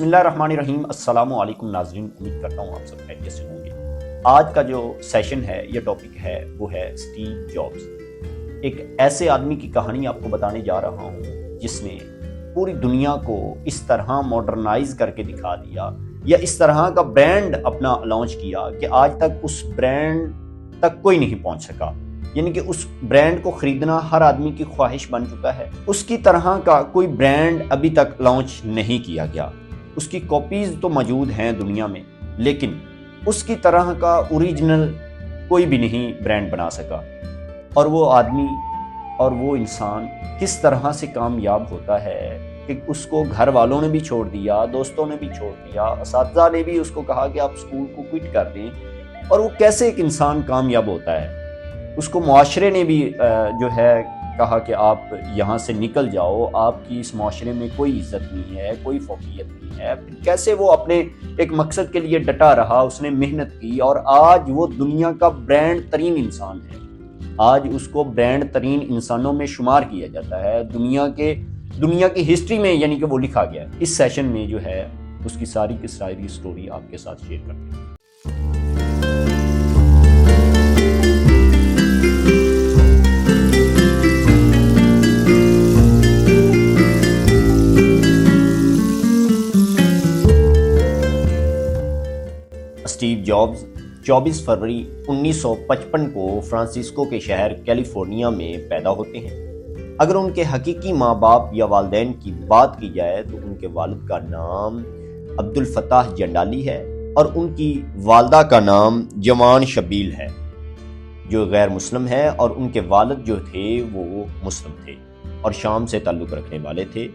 اللہ الرحمن الرحیم۔ السلام علیکم ناظرین، امید کرتا ہوں آپ سب خیریت سے ہوں گے۔ آج کا جو سیشن ہے، یہ ٹاپک ہے، وہ ہے اسٹیو جابز۔ ایک ایسے آدمی کی کہانی آپ کو بتانے جا رہا ہوں جس نے پوری دنیا کو اس طرح ماڈرنائز کر کے دکھا دیا، یا اس طرح کا برانڈ اپنا لانچ کیا کہ آج تک اس برانڈ تک کوئی نہیں پہنچ سکا، یعنی کہ اس برانڈ کو خریدنا ہر آدمی کی خواہش بن چکا ہے۔ اس کی طرح کا کوئی برانڈ ابھی تک لانچ نہیں کیا گیا۔ اس کی کاپیز تو موجود ہیں دنیا میں، لیکن اس کی طرح کا اوریجنل کوئی بھی نہیں برانڈ بنا سکا۔ اور وہ آدمی اور وہ انسان کس طرح سے کامیاب ہوتا ہے کہ اس کو گھر والوں نے بھی چھوڑ دیا، دوستوں نے بھی چھوڑ دیا، اساتذہ نے بھی اس کو کہا کہ آپ اسکول کو کوئٹ کر دیں، اور وہ کیسے ایک انسان کامیاب ہوتا ہے۔ اس کو معاشرے نے بھی جو ہے کہا کہ آپ یہاں سے نکل جاؤ، آپ کی اس معاشرے میں کوئی عزت نہیں ہے، کوئی فوقیت نہیں ہے۔ پھر کیسے وہ اپنے ایک مقصد کے لیے ڈٹا رہا، اس نے محنت کی، اور آج وہ دنیا کا برانڈ ترین انسان ہے۔ آج اس کو برانڈ ترین انسانوں میں شمار کیا جاتا ہے دنیا کی ہسٹری میں، یعنی کہ وہ لکھا گیا ہے۔ اس سیشن میں جو ہے اس کی ساری کی ساری سٹوری آپ کے ساتھ شیئر کرتے ہیں۔ اسٹیو جابز 24 فروری 1955 کو فرانسسکو کے شہر کیلیفورنیا میں پیدا ہوتے ہیں۔ اگر ان کے حقیقی ماں باپ یا والدین کی بات کی جائے تو ان کے والد کا نام عبدالفتاح جنڈالی ہے، اور ان کی والدہ کا نام جوان شبیل ہے، جو غیر مسلم ہے، اور ان کے والد جو تھے وہ مسلم تھے اور شام سے تعلق رکھنے والے تھے۔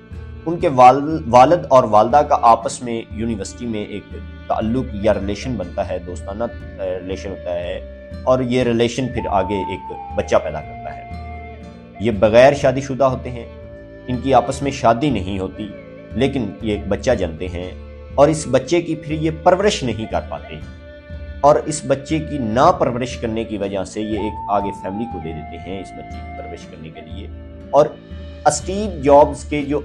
ان کے والد اور والدہ کا آپس میں یونیورسٹی میں ایک تعلق یا ریلیشن بنتا ہے، دوستانہ ریلیشن ہوتا ہے، اور یہ ریلیشن پھر آگے ایک بچہ پیدا کرتا ہے۔ یہ بغیر شادی شدہ ہوتے ہیں، ان کی آپس میں شادی نہیں ہوتی، لیکن یہ ایک بچہ جنتے ہیں، اور اس بچے کی پھر یہ پرورش نہیں کر پاتے، اور اس بچے کی نا پرورش کرنے کی وجہ سے یہ ایک آگے فیملی کو دے دیتے ہیں اس بچے کی پرورش کرنے کے لیے۔ اور اسٹیو جابز کے جو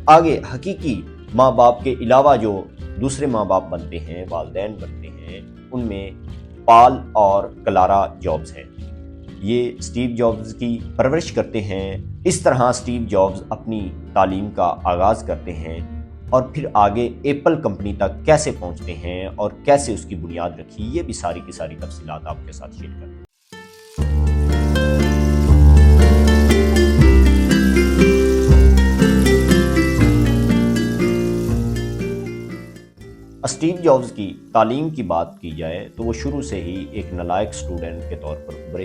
آگے حقیقی ماں باپ کے علاوہ جو دوسرے ماں باپ بنتے ہیں، والدین بنتے ہیں، ان میں پال اور کلارا جابز ہیں۔ یہ اسٹیو جابز کی پرورش کرتے ہیں۔ اس طرح اسٹیو جابز اپنی تعلیم کا آغاز کرتے ہیں، اور پھر آگے ایپل کمپنی تک کیسے پہنچتے ہیں اور کیسے اس کی بنیاد رکھی، یہ بھی ساری کی ساری تفصیلات آپ کے ساتھ شیئر کرتے ہیں۔ اسٹیو جابز کی تعلیم کی بات کی جائے تو وہ شروع سے ہی ایک نالائق سٹوڈنٹ کے طور پر ابھرے۔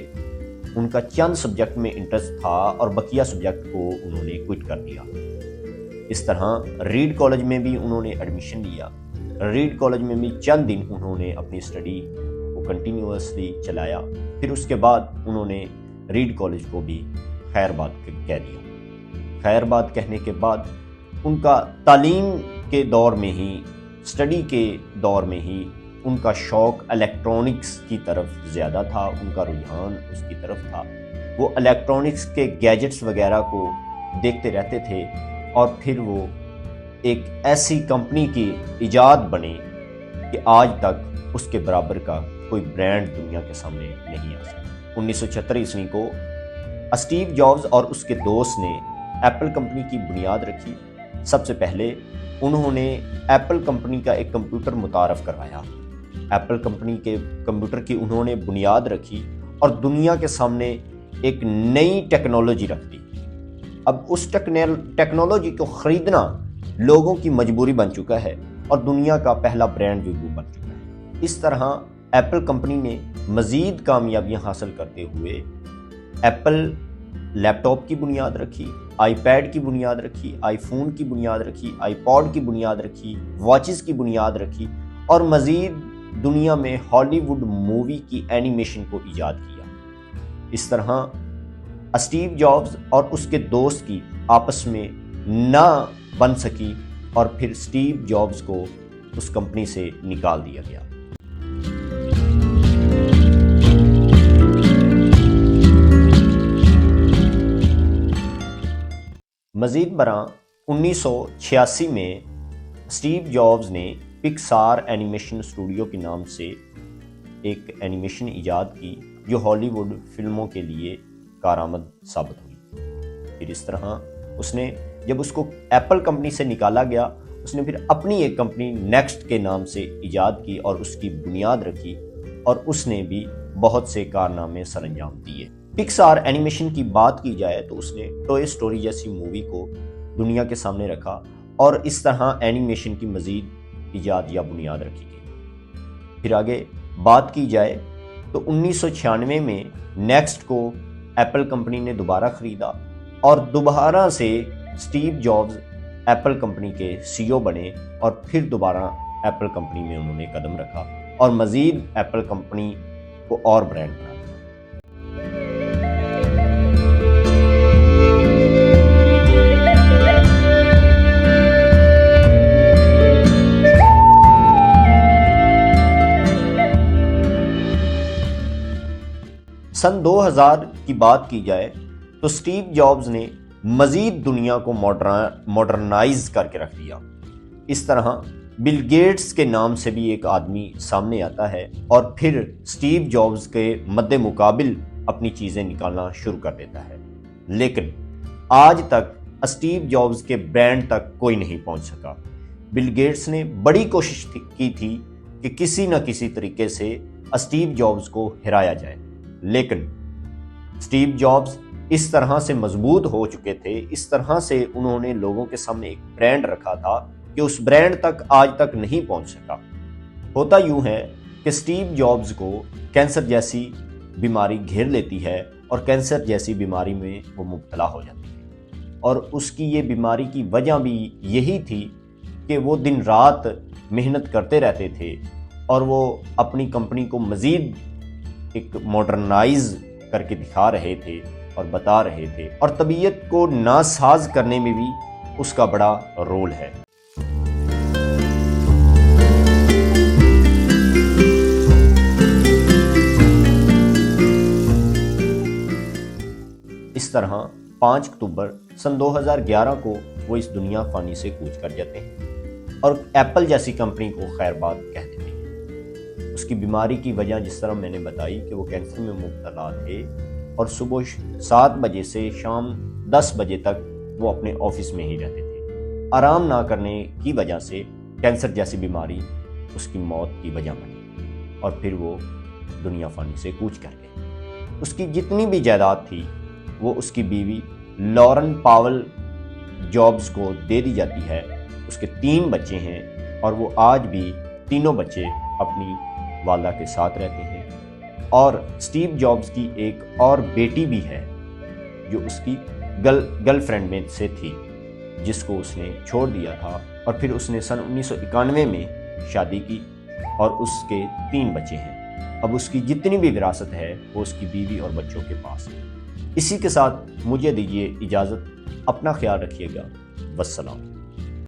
ان کا چند سبجیکٹ میں انٹرسٹ تھا، اور بقیہ سبجیکٹ کو انہوں نے کوئٹ کر دیا۔ اس طرح ریڈ کالج میں بھی انہوں نے ایڈمیشن لیا۔ ریڈ کالج میں بھی چند دن انہوں نے اپنی اسٹڈی کو کنٹینیوسلی چلایا، پھر اس کے بعد انہوں نے ریڈ کالج کو بھی خیر بات کہہ دیا۔ خیر بات کہنے کے بعد ان کا تعلیم کے دور میں ہی، اسٹڈی کے دور میں ہی، ان کا شوق الیکٹرانکس کی طرف زیادہ تھا، ان کا رجحان اس کی طرف تھا۔ وہ الیکٹرانکس کے گیجٹس وغیرہ کو دیکھتے رہتے تھے، اور پھر وہ ایک ایسی کمپنی کی ایجاد بنے کہ آج تک اس کے برابر کا کوئی برانڈ دنیا کے سامنے نہیں آ سکتا۔ 1976 عیسوی کو اسٹیو جابز اور اس کے دوست نے ایپل کمپنی کی بنیاد رکھی۔ سب سے پہلے انہوں نے ایپل کمپنی کا ایک کمپیوٹر متعارف کروایا۔ ایپل کمپنی کے کمپیوٹر کی انہوں نے بنیاد رکھی، اور دنیا کے سامنے ایک نئی ٹیکنالوجی رکھ دی۔ اب اس ٹیکنالوجی کو خریدنا لوگوں کی مجبوری بن چکا ہے، اور دنیا کا پہلا برانڈ بھی وہ بن چکا ہے۔ اس طرح ایپل کمپنی نے مزید کامیابیاں حاصل کرتے ہوئے ایپل لیپ ٹاپ کی بنیاد رکھی، آئی پیڈ کی بنیاد رکھی، آئی فون کی بنیاد رکھی، آئی پوڈ کی بنیاد رکھی، واچز کی بنیاد رکھی، اور مزید دنیا میں ہالی ووڈ مووی کی اینیمیشن کو ایجاد کیا۔ اس طرح اسٹیو جابز اور اس کے دوست کی آپس میں نہ بن سکی، اور پھر اسٹیو جابز کو اس کمپنی سے نکال دیا گیا۔ مزید برآں 1986 میں اسٹیو جابز نے پکسار اینیمیشن اسٹوڈیو کے نام سے ایک اینیمیشن ایجاد کی جو ہالی ووڈ فلموں کے لیے کارآمد ثابت ہوئی۔ پھر اس طرح اس نے جب اس کو ایپل کمپنی سے نکالا گیا، اس نے پھر اپنی ایک کمپنی نیکسٹ کے نام سے ایجاد کی اور اس کی بنیاد رکھی، اور اس نے بھی بہت سے کارنامے سر انجام دیے۔ پکسار اینیمیشن کی بات کی جائے تو اس نے ٹوئے سٹوری جیسی مووی کو دنیا کے سامنے رکھا، اور اس طرح اینیمیشن کی مزید ایجاد یا بنیاد رکھی گئی۔ پھر آگے بات کی جائے تو 1996 میں نیکسٹ کو ایپل کمپنی نے دوبارہ خریدا، اور دوبارہ سے اسٹیو جابز ایپل کمپنی کے سی او بنے، اور پھر دوبارہ ایپل کمپنی میں انہوں نے قدم رکھا اور مزید ایپل کمپنی کو اور برانڈ بنا دیا۔ سن 2000 کی بات کی جائے تو اسٹیو جابز نے مزید دنیا کو ماڈرنائز کر کے رکھ دیا۔ اس طرح بل گیٹس کے نام سے بھی ایک آدمی سامنے آتا ہے، اور پھر اسٹیو جابز کے مد مقابل اپنی چیزیں نکالنا شروع کر دیتا ہے، لیکن آج تک اسٹیو جابز کے برانڈ تک کوئی نہیں پہنچ سکا۔ بل گیٹس نے بڑی کوشش کی تھی کہ کسی نہ کسی طریقے سے اسٹیو جابز کو ہرایا جائے، لیکن اسٹیو جابز اس طرح سے مضبوط ہو چکے تھے، اس طرح سے انہوں نے لوگوں کے سامنے ایک برانڈ رکھا تھا کہ اس برانڈ تک آج تک نہیں پہنچ سکا۔ ہوتا یوں ہے کہ اسٹیو جابز کو کینسر جیسی بیماری گھیر لیتی ہے، اور کینسر جیسی بیماری میں وہ مبتلا ہو جاتی ہے، اور اس کی یہ بیماری کی وجہ بھی یہی تھی کہ وہ دن رات محنت کرتے رہتے تھے، اور وہ اپنی کمپنی کو مزید ایک ماڈرنائز کر کے دکھا رہے تھے اور بتا رہے تھے، اور طبیعت کو ناساز کرنے میں بھی اس کا بڑا رول ہے۔ اس طرح 5 اکتوبر سن 2011 کو وہ اس دنیا فانی سے کوچ کر جاتے ہیں، اور ایپل جیسی کمپنی کو خیر باد کہہ دیتے ہیں۔ اس کی بیماری کی وجہ جس طرح میں نے بتائی کہ وہ کینسر میں مبتلا تھے، اور صبح 7 بجے سے شام 10 بجے تک وہ اپنے آفس میں ہی رہتے تھے۔ آرام نہ کرنے کی وجہ سے کینسر جیسی بیماری اس کی موت کی وجہ بنی، اور پھر وہ دنیا فانی سے کوچ کر گئے۔ اس کی جتنی بھی جائیداد تھی وہ اس کی بیوی لارن پاول جابز کو دے دی جاتی ہے۔ اس کے 3 بچے ہیں، اور وہ آج بھی تینوں بچے اپنی والدہ کے ساتھ رہتے ہیں، اور اسٹیو جابز کی ایک اور بیٹی بھی ہے جو اس کی گرل فرینڈ میں سے تھی، جس کو اس نے چھوڑ دیا تھا، اور پھر اس نے سن 1991 میں شادی کی، اور اس کے 3 بچے ہیں۔ اب اس کی جتنی بھی وراثت ہے وہ اس کی بیوی اور بچوں کے پاس ہے۔ اسی کے ساتھ مجھے دیجیے اجازت، اپنا خیال رکھیے گا، والسلام۔